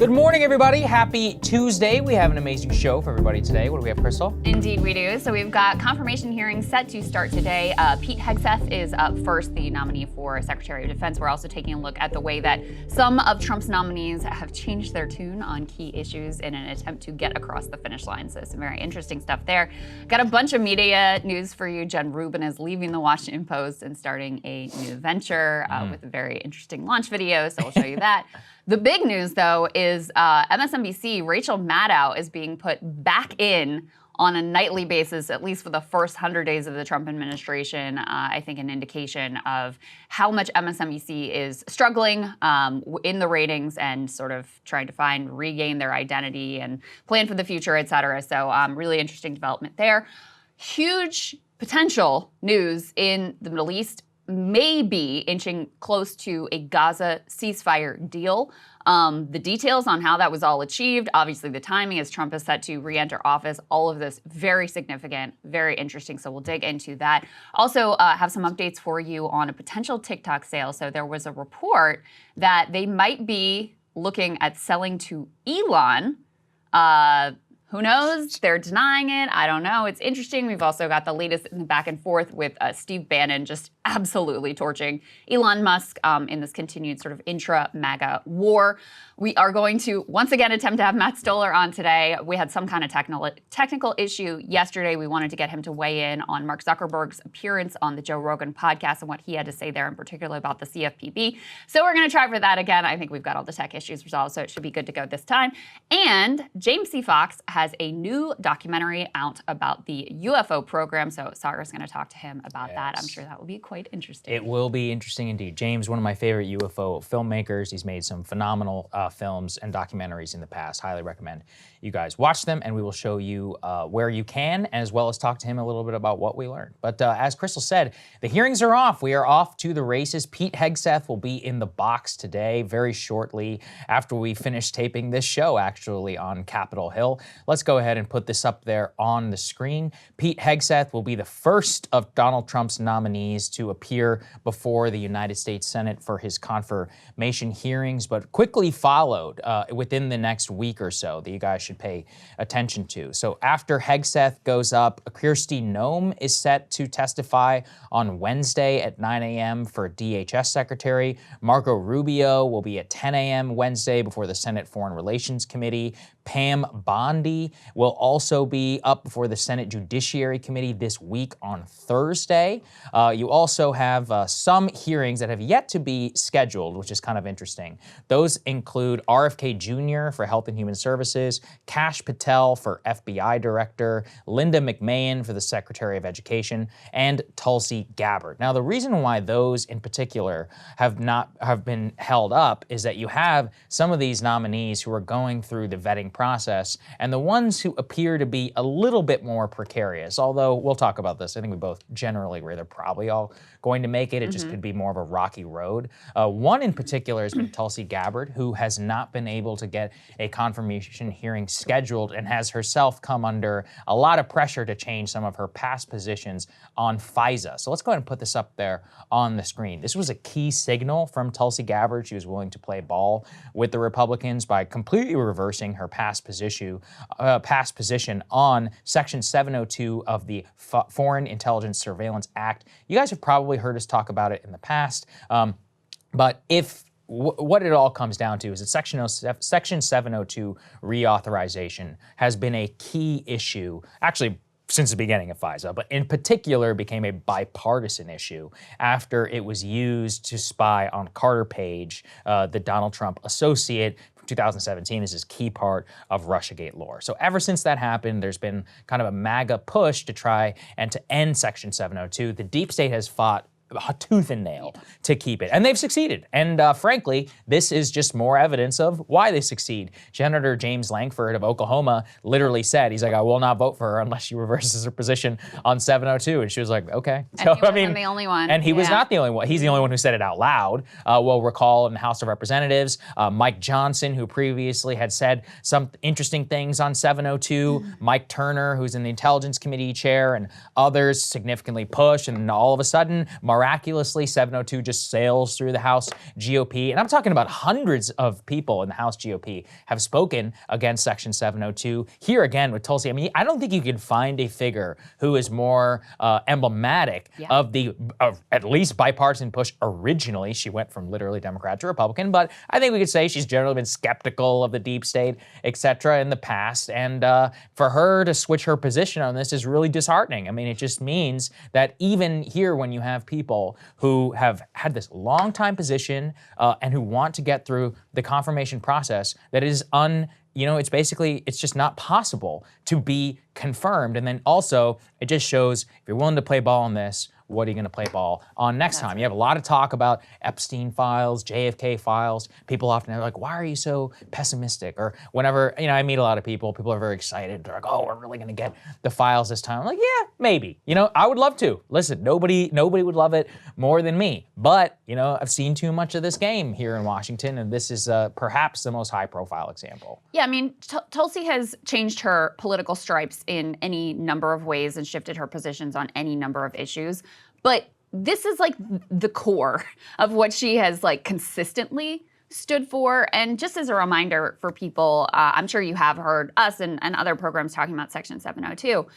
Good morning, everybody. Happy Tuesday. We have an amazing show for everybody today. What do we have, Krystal? Indeed, we do. So we've got confirmation hearings set to start today. Pete Hegseth is up first, the nominee for Secretary of Defense. We're also taking a look at the way that some of Trump's nominees have changed their tune on key issues in an attempt to get across the finish line. So some very interesting stuff there. Got a bunch of media news for you. Jen Rubin is leaving the Washington Post and starting a new venture with a very interesting launch video. So we'll show you that. The big news, though, is MSNBC, Rachel Maddow is being put back in on a nightly basis, at least for the first 100 days of the Trump administration. I think an indication of how much MSNBC is struggling in the ratings and sort of trying to regain their identity and plan for the future, et cetera. So really interesting development there. Huge potential news in the Middle East, may be inching close to a Gaza ceasefire deal. The details on how that was all achieved, obviously the timing as Trump is set to re-enter office, all of this very significant, very interesting. So we'll dig into that. Also have some updates for you on a potential TikTok sale. So there was a report that they might be looking at selling to Elon. Who knows? They're denying it. I don't know. It's interesting. We've also got the latest in the back and forth with Steve Bannon just absolutely torching Elon Musk in this continued sort of intra-MAGA war. We are going to once again attempt to have Matt Stoller on today. We had some kind of technical issue yesterday. We wanted to get him to weigh in on Mark Zuckerberg's appearance on the Joe Rogan podcast and what he had to say there in particular about the CFPB. So we're going to try for that again. I think we've got all the tech issues resolved, so it should be good to go this time. And James C. Fox has a new documentary out about the UFO program. So Saagar's going to talk to him about that. I'm sure that will be quite interesting. It will be interesting indeed. James, one of my favorite UFO filmmakers. He's made some phenomenal films and documentaries in the past. Highly recommend you guys watch them, and we will show you where you can, as well as talk to him a little bit about what we learned. But as Krystal said, the hearings are off. We are off to the races. Pete Hegseth will be in the box today, very shortly after we finish taping this show, actually, on Capitol Hill. Let's go ahead and put this up there on the screen. Pete Hegseth will be the first of Donald Trump's nominees to appear before the United States Senate for his confirmation hearings, but quickly followed within the next week or so that you guys should pay attention to. So after Hegseth goes up, Kristi Noem is set to testify on Wednesday at 9 a.m. for DHS Secretary. Marco Rubio will be at 10 a.m. Wednesday before the Senate Foreign Relations Committee. Pam Bondi will also be up before the Senate Judiciary Committee this week on Thursday. You also have some hearings that have yet to be scheduled, which is kind of interesting. Those include RFK Jr. for Health and Human Services, Kash Patel for FBI Director, Linda McMahon for the Secretary of Education, and Tulsi Gabbard. Now, the reason why those in particular have been held up is that you have some of these nominees who are going through the vetting process, and the ones who appear to be a little bit more precarious, although we'll talk about this. I think we both generally agree they're probably all going to make it. It just could be more of a rocky road. One in particular has been Tulsi Gabbard, who has not been able to get a confirmation hearing scheduled and has herself come under a lot of pressure to change some of her past positions on FISA. So let's go ahead and put this up there on the screen. This was a key signal from Tulsi Gabbard. She was willing to play ball with the Republicans by completely reversing her past position on Section 702 of the Foreign Intelligence Surveillance Act. You guys have probably heard us talk about it in the past, but what it all comes down to is that Section 702 reauthorization has been a key issue, actually since the beginning of FISA, but in particular became a bipartisan issue after it was used to spy on Carter Page, the Donald Trump associate from 2017 as his key part of Russiagate lore. So ever since that happened, there's been kind of a MAGA push to try and to end Section 702. The deep state has fought tooth and nail to keep it. And they've succeeded. And frankly, this is just more evidence of why they succeed. Senator James Lankford of Oklahoma literally said, he's like, I will not vote for her unless she reverses her position on 702. And she was like, okay. So, and he wasn't the only one. And he was not the only one. He's the only one who said it out loud. We'll recall in the House of Representatives, Mike Johnson, who previously had said some interesting things on 702, Mike Turner, who's in the Intelligence Committee chair, and others significantly pushed. And all of a sudden, miraculously, 702 just sails through the House GOP. And I'm talking about hundreds of people in the House GOP have spoken against Section 702. Here again with Tulsi, I mean, I don't think you can find a figure who is more emblematic of the at least bipartisan push originally. She went from literally Democrat to Republican, but I think we could say she's generally been skeptical of the deep state, et cetera, in the past. And for her to switch her position on this is really disheartening. I mean, it just means that even here, when you have people who have had this long time position and who want to get through the confirmation process, that is it's just not possible to be confirmed. And then also, it just shows if you're willing to play ball on this, what are you going to play ball on next time? You have a lot of talk about Epstein files, JFK files. People often are like, why are you so pessimistic? Or whenever, I meet a lot of people are very excited. They're like, oh, we're really going to get the files this time. I'm like, yeah, maybe. I would love to. Listen, nobody would love it more than me. But, I've seen too much of this game here in Washington, and this is perhaps the most high-profile example. Yeah, I mean, Tulsi has changed her political stripes in any number of ways and shifted her positions on any number of issues. But this is like the core of what she has consistently stood for. And just as a reminder for people, I'm sure you have heard us and other programs talking about Section 702.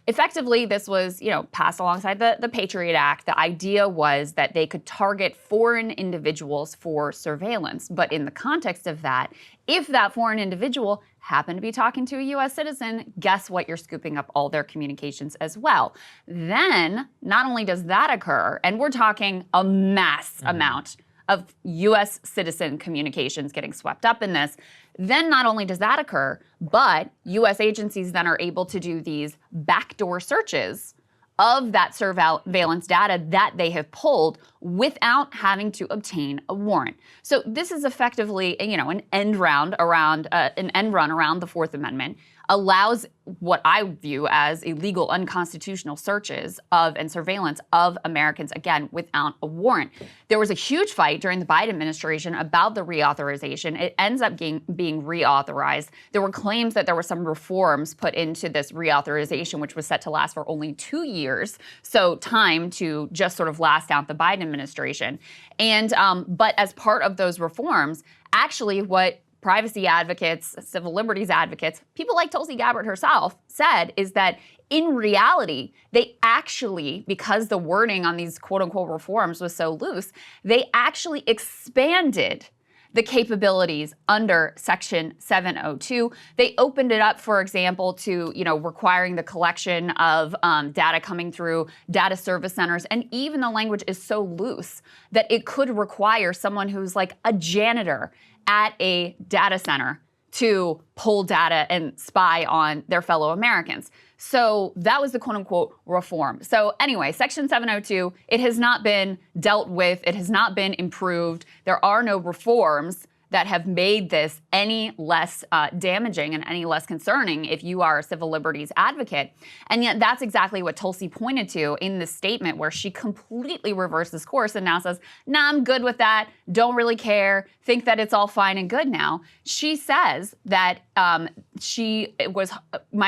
Effectively, this was, passed alongside the Patriot Act. The idea was that they could target foreign individuals for surveillance. But in the context of that, if that foreign individual happened to be talking to a U.S. citizen, guess what? You're scooping up all their communications as well. Then, not only does that occur, and we're talking a mass amount of U.S. citizen communications getting swept up in this, then not only does that occur, but U.S. agencies then are able to do these backdoor searches of that surveillance data that they have pulled without having to obtain a warrant. So this is effectively, an end run around the Fourth Amendment, allows what I view as illegal, unconstitutional searches of and surveillance of Americans, again, without a warrant. There was a huge fight during the Biden administration about the reauthorization. It ends up being reauthorized. There were claims that there were some reforms put into this reauthorization, which was set to last for only 2 years. So time to just sort of last out the Biden administration. And but as part of those reforms, actually what privacy advocates, civil liberties advocates, people like Tulsi Gabbard herself said is that in reality, they actually, because the wording on these quote unquote reforms was so loose, they actually expanded the capabilities under Section 702. They opened it up, for example, to requiring the collection of data coming through data service centers. And even the language is so loose that it could require someone who's like a janitor at a data center to pull data and spy on their fellow Americans. So that was the quote unquote reform. So anyway, Section 702, it has not been dealt with. It has not been improved. There are no reforms that have made this any less damaging and any less concerning if you are a civil liberties advocate. And yet that's exactly what Tulsi pointed to in this statement, where she completely reverses course and now says, nah, I'm good with that, don't really care, think that it's all fine and good now. She says that my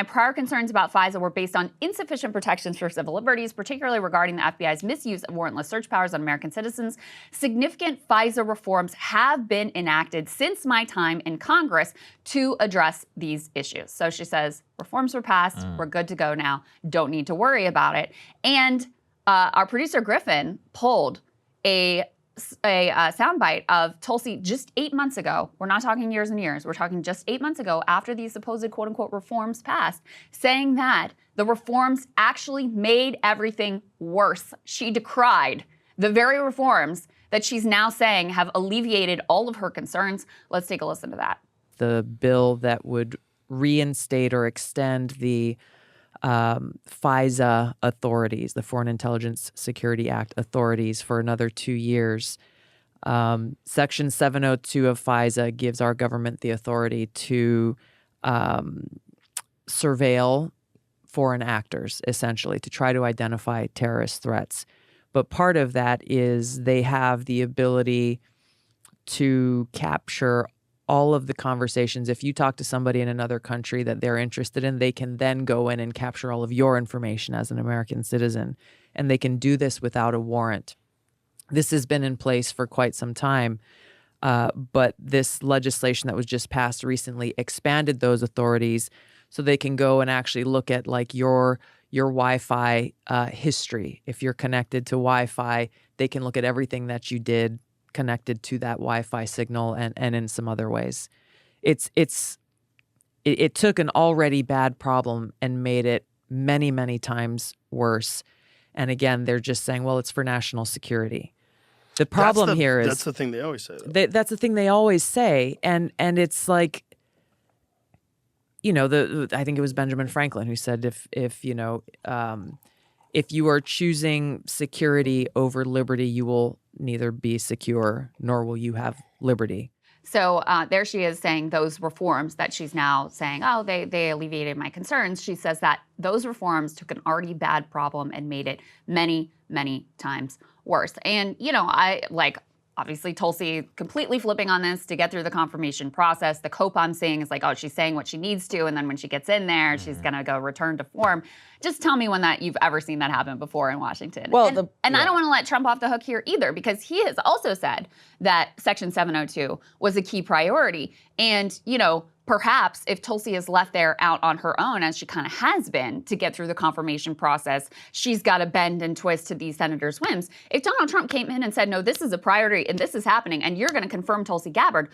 prior concerns about FISA were based on insufficient protections for civil liberties, particularly regarding the FBI's misuse of warrantless search powers on American citizens. Significant FISA reforms have been enacted since my time in Congress to address these issues. So she says, reforms were passed, we're good to go now, don't need to worry about it. And our producer Griffin pulled a soundbite of Tulsi just 8 months ago. We're not talking years and years. We're talking just 8 months ago after these supposed quote unquote reforms passed, saying that the reforms actually made everything worse. She decried the very reforms that she's now saying have alleviated all of her concerns. Let's take a listen to that. The bill that would reinstate or extend the FISA authorities, the Foreign Intelligence Security Act authorities, for another 2 years. Section 702 of FISA gives our government the authority to surveil foreign actors, essentially, to try to identify terrorist threats. But part of that is they have the ability to capture all of the conversations. If you talk to somebody in another country that they're interested in, they can then go in and capture all of your information as an American citizen. And they can do this without a warrant. This has been in place for quite some time. But this legislation that was just passed recently expanded those authorities so they can go and actually look at like your Wi-Fi history. If you're connected to Wi-Fi, they can look at everything that you did connected to that Wi-Fi signal and in some other ways. It took an already bad problem and made it many, many times worse. And again, they're just saying, well, it's for national security. The problem here is... That's the thing they always say. That's the thing they always say. And it's like, you know, I think it was Benjamin Franklin who said, if you are choosing security over liberty, you will neither be secure nor will you have liberty. So there she is saying those reforms that she's now saying, oh, they alleviated my concerns. She says that those reforms took an already bad problem and made it many, many times worse. And, you know, obviously Tulsi completely flipping on this to get through the confirmation process. The cope I'm seeing is like, oh, she's saying what she needs to, and then when she gets in there, she's going to go return to form. Just tell me when that you've ever seen that happen before in Washington. Well, and I don't want to let Trump off the hook here either, because he has also said that Section 702 was a key priority. And, you know, perhaps if Tulsi is left there out on her own, as she kind of has been, to get through the confirmation process, she's got to bend and twist to these senators' whims. If Donald Trump came in and said, no, this is a priority and this is happening, and you're going to confirm Tulsi Gabbard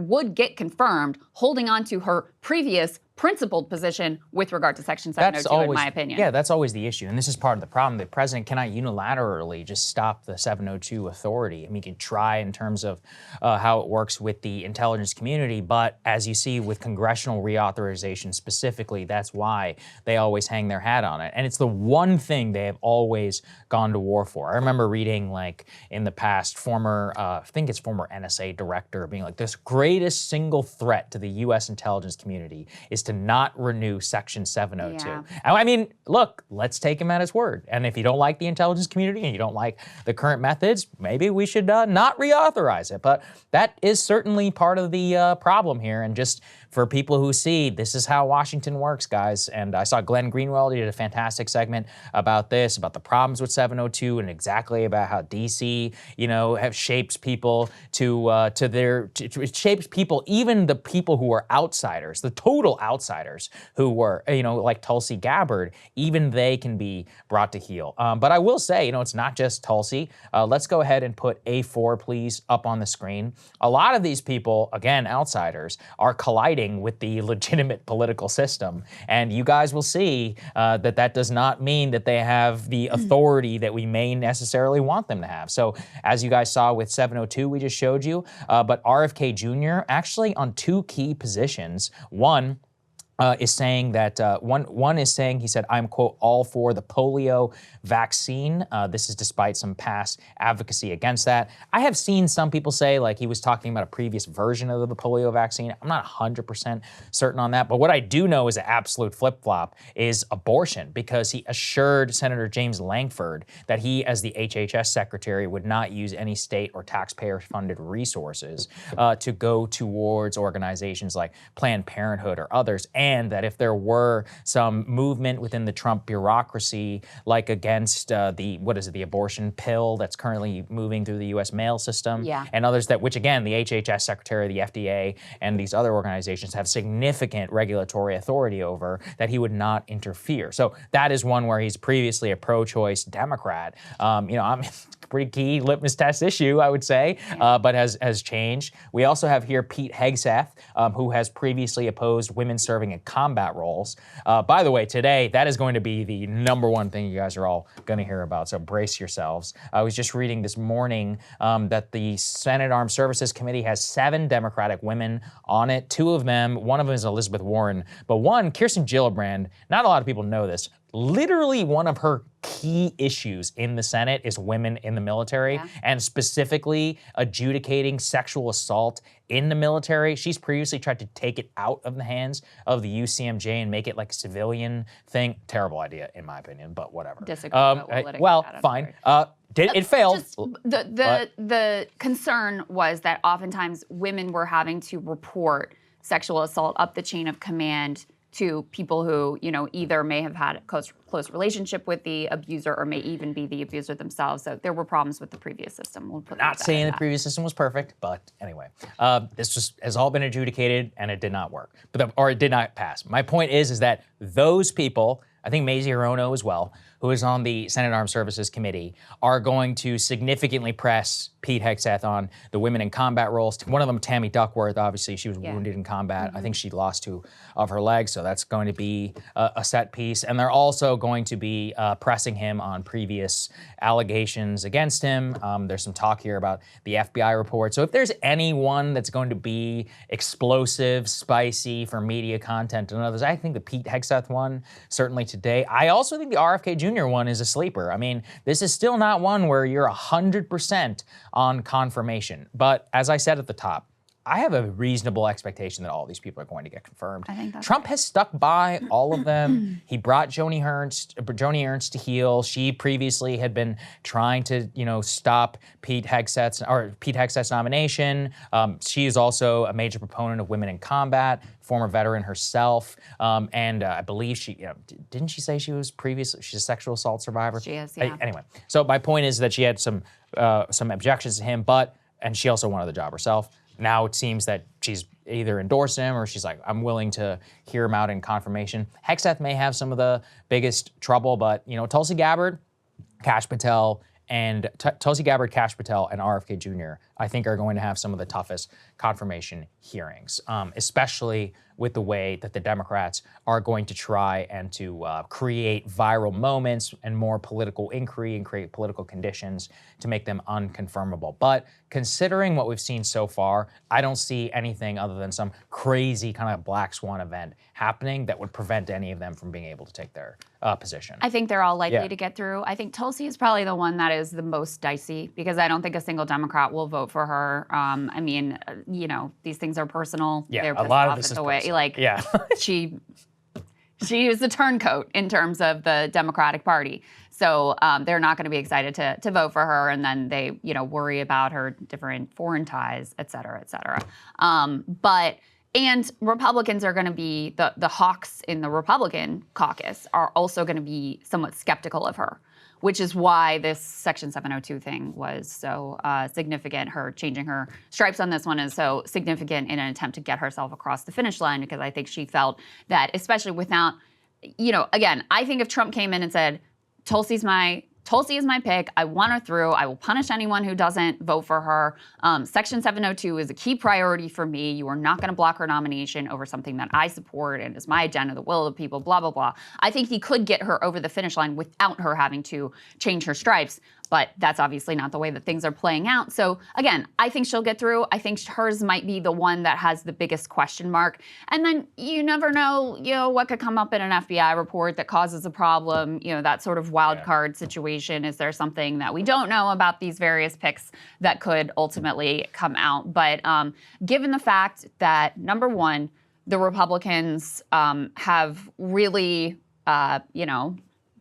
would get confirmed holding on to her previous principled position with regard to Section 702, in my opinion. Yeah, that's always the issue. And this is part of the problem. The president cannot unilaterally just stop the 702 authority. I mean, he can try in terms of how it works with the intelligence community, but as you see with congressional reauthorization specifically, that's why they always hang their hat on it. And it's the one thing they have always gone to war for. I remember reading, like, in the past, I think it's former NSA director being like, this greatest single threat to the U.S. intelligence community is to not renew Section 702. Yeah. I mean, look, let's take him at his word. And if you don't like the intelligence community and you don't like the current methods, maybe we should not reauthorize it. But that is certainly part of the problem here. And just for people who see, this is how Washington works, guys. And I saw Glenn Greenwald did a fantastic segment about this, about the problems with 702 and exactly about how DC, you know, shapes people it shapes people, even the people who are outsiders, the total outsiders who were, you know, like Tulsi Gabbard, even they can be brought to heel. But I will say, you know, it's not just Tulsi. Let's go ahead and put A4, please, up on the screen. A lot of these people, again, outsiders, are colliding with the legitimate political system. And you guys will see that does not mean that they have the authority that we may necessarily want them to have. So as you guys saw with 702, we just showed you, but RFK Jr. actually on two key positions. One is saying that, one is saying, he said, I'm, quote, all for the polio vaccine. This is despite some past advocacy against that. I have seen some people say, like, he was talking about a previous version of the polio vaccine. I'm not 100% certain on that, but what I do know is an absolute flip-flop is abortion, because he assured Senator James Lankford that he, as the HHS secretary, would not use any state or taxpayer-funded resources to go towards organizations like Planned Parenthood or others, and that if there were some movement within the Trump bureaucracy, like against the abortion pill that's currently moving through the U.S. mail system, and others which again, the HHS secretary, the FDA, and these other organizations have significant regulatory authority over, that he would not interfere. So that is one where he's previously a pro-choice Democrat. You know, I'm pretty key litmus test issue, I would say, but has changed. We also have here Pete Hegseth, who has previously opposed women serving in combat roles. By the way, today, that is going to be the number one thing you guys are all going to hear about, so brace yourselves. I was just reading this morning that the Senate Armed Services Committee has 7 Democratic women on it. 2 of them, one of them is Elizabeth Warren, but one, Kirsten Gillibrand, not a lot of people know this, literally one of her key issues in the Senate is women in the military, and specifically adjudicating sexual assault in the military. She's previously tried to take it out of the hands of the UCMJ and make it like a civilian thing. Terrible idea, in my opinion, but whatever. Disagree, but we'll well, fine. It failed. Just the concern was that oftentimes women were having to report sexual assault up the chain of command to people who, either may have had a close relationship with the abuser or may even be the abuser themselves. So there were problems with the previous system. We'll put Not saying the previous system was perfect, but anyway, this has all been adjudicated and it did not work, or it did not pass. My point is that those people, I think Mazie Hirono as well, who is on the Senate Armed Services Committee, are going to significantly press Pete Hegseth on the women in combat roles. One of them, Tammy Duckworth, obviously she was wounded in combat. I think she lost 2 of her legs, so that's going to be a set piece. And they're also going to be pressing him on previous allegations against him. There's some talk here about the FBI report. So if there's anyone that's going to be explosive, spicy for media content and others, I think the Pete Hegseth one, certainly today. I also think the RFK Jr. one is a sleeper. I mean, this is still not one where you're 100% on confirmation. But as I said at the top, I have a reasonable expectation that all these people are going to get confirmed. I think that's Trump has stuck by all of them. He brought Joni Ernst to heel. She previously had been trying to, stop Pete Hegseth's nomination. She is also a major proponent of women in combat, former veteran herself, and I believe didn't she say she's a sexual assault survivor? She is, yeah. Anyway, so my point is that she had some objections to him, and she also wanted the job herself. Now it seems that she's either endorsed him or she's like, I'm willing to hear him out in confirmation. Hegseth may have some of the biggest trouble, but Tulsi Gabbard, Kash Patel, and RFK Jr., I think are going to have some of the toughest confirmation hearings, especially with the way that the Democrats are going to try and to create viral moments and more political inquiry and create political conditions to make them unconfirmable. But considering what we've seen so far, I don't see anything other than some crazy kind of black swan event happening that would prevent any of them from being able to take their position. I think they're all likely to get through. I think Tulsi is probably the one that is the most dicey because I don't think a single Democrat will vote for her. I mean, these things are personal. Yeah, they're a lot of this is way. personal. Like, she is a turncoat in terms of the Democratic Party. So they're not going to be excited to vote for her, and then they, worry about her different foreign ties, et cetera, et cetera. And Republicans are going to be, the hawks in the Republican caucus are also going to be somewhat skeptical of her, which is why this Section 702 thing was so significant. Her changing her stripes on this one is so significant in an attempt to get herself across the finish line, because I think she felt that, especially without, again, I think if Trump came in and said, Tulsi is my pick. I want her through. I will punish anyone who doesn't vote for her. Section 702 is a key priority for me. You are not going to block her nomination over something that I support and is my agenda, the will of the people, blah, blah, blah. I think he could get her over the finish line without her having to change her stripes. But that's obviously not the way that things are playing out. So again, I think she'll get through. I think hers might be the one that has the biggest question mark. And then you never know, what could come up in an FBI report that causes a problem, that sort of wild card situation. Is there something that we don't know about these various picks that could ultimately come out? But given the fact that, number one, the Republicans have really,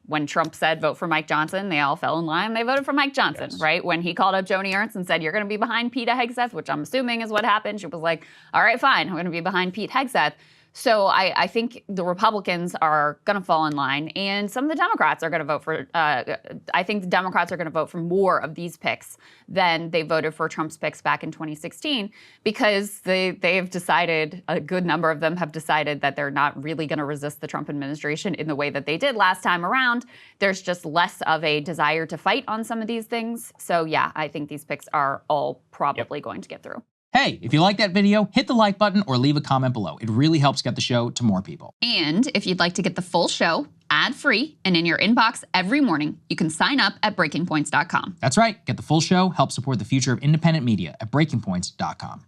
when Trump said vote for Mike Johnson, they all fell in line. They voted for Mike Johnson, right? When he called up Joni Ernst and said, you're going to be behind Pete Hegseth, which I'm assuming is what happened. She was like, all right, fine, I'm going to be behind Pete Hegseth. So I think the Republicans are going to fall in line, and some of the Democrats are going to vote for, I think the Democrats are going to vote for more of these picks than they voted for Trump's picks back in 2016, because they have decided, a good number of them have decided that they're not really going to resist the Trump administration in the way that they did last time around. There's just less of a desire to fight on some of these things. So yeah, I think these picks are all probably going to get through. Hey, if you like that video, hit the like button or leave a comment below. It really helps get the show to more people. And if you'd like to get the full show ad-free and in your inbox every morning, you can sign up at breakingpoints.com. That's right. Get the full show, help support the future of independent media at breakingpoints.com.